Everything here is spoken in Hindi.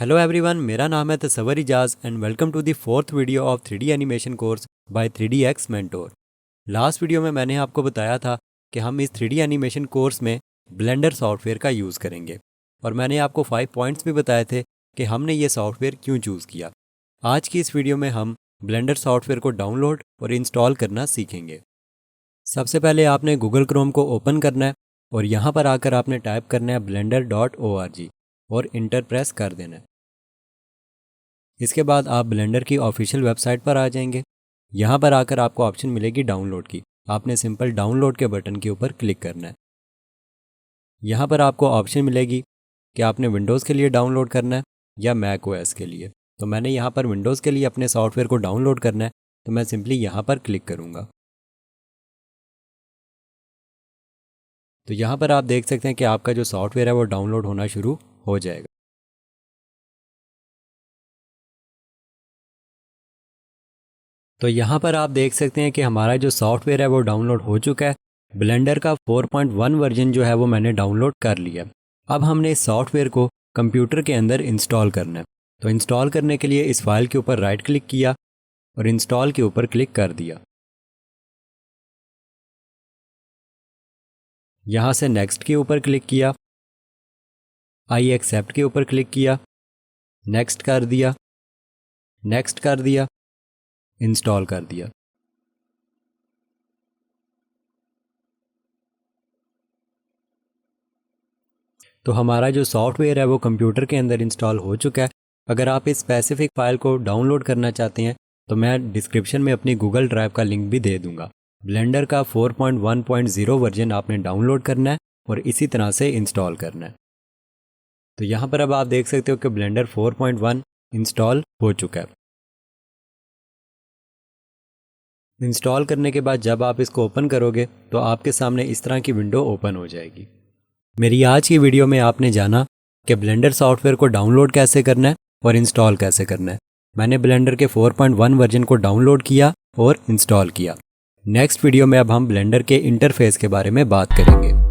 हेलो एवरीवन, मेरा नाम है Tasawwur Ijaz and welcome to the fourth video of 3D animation course by 3DX mentor. Last video में मैंने आपको बताया था कि हम इस 3D एनिमेशन कोर्स में ब्लेंडर सॉफ्टवेयर का यूज़ करेंगे और मैंने आपको 5 पॉइंट्स भी बताए थे कि हमने ये सॉफ्टवेयर क्यों चूज़ किया। आज की इस वीडियो में हम ब्लेंडर सॉफ्टवेयर को डाउनलोड और इंस्टॉल करना सीखेंगे। सबसे पहले आपने गूगल क्रोम को ओपन करना है और यहाँ पर आकर आपने टाइप करना है blender.org और इंटर प्रेस कर देना है। इसके बाद आप ब्लेंडर की ऑफिशियल वेबसाइट पर आ जाएंगे। यहाँ पर आकर आपको ऑप्शन मिलेगी डाउनलोड की। आपने सिंपल डाउनलोड के बटन के ऊपर क्लिक करना है। यहाँ पर आपको ऑप्शन मिलेगी कि आपने विंडोज़ के लिए डाउनलोड करना है या मैक ओएस के लिए। तो मैंने यहाँ पर विंडोज़ के लिए अपने सॉफ्टवेयर को डाउनलोड करना है, तो मैं सिंपली यहाँ पर क्लिक करूँगा। तो यहाँ पर आप देख सकते हैं कि आपका जो सॉफ्टवेयर है वो डाउनलोड होना शुरू हो जाएगा। तो यहाँ पर आप देख सकते हैं कि हमारा जो सॉफ्टवेयर है वो डाउनलोड हो चुका है। ब्लेंडर का 4.1 वर्जन जो है वो मैंने डाउनलोड कर लिया। अब हमने इस सॉफ्टवेयर को कंप्यूटर के अंदर इंस्टॉल करना है। तो इंस्टॉल करने के लिए इस फाइल के ऊपर राइट क्लिक किया और इंस्टॉल के ऊपर क्लिक कर दिया। यहाँ से नेक्स्ट के ऊपर क्लिक किया, आई एक्सेप्ट के ऊपर क्लिक किया, नेक्स्ट कर दिया, नेक्स्ट कर दिया, इंस्टॉल कर दिया। तो हमारा जो सॉफ्टवेयर है वो कंप्यूटर के अंदर इंस्टॉल हो चुका है। अगर आप इस स्पेसिफिक फाइल को डाउनलोड करना चाहते हैं तो मैं डिस्क्रिप्शन में अपनी गूगल ड्राइव का लिंक भी दे दूंगा। ब्लेंडर का 4.1.0 वर्जन आपने डाउनलोड करना है और इसी तरह से इंस्टॉल करना है। तो यहाँ पर अब आप देख सकते हो कि ब्लेंडर 4.1 इंस्टॉल हो चुका है। इंस्टॉल करने के बाद जब आप इसको ओपन करोगे तो आपके सामने इस तरह की विंडो ओपन हो जाएगी। मेरी आज की वीडियो में आपने जाना कि ब्लेंडर सॉफ्टवेयर को डाउनलोड कैसे करना है और इंस्टॉल कैसे करना है। मैंने ब्लेंडर के 4.1 वर्जन को डाउनलोड किया और इंस्टॉल किया। नेक्स्ट वीडियो में अब हम ब्लेंडर के इंटरफेस के बारे में बात करेंगे।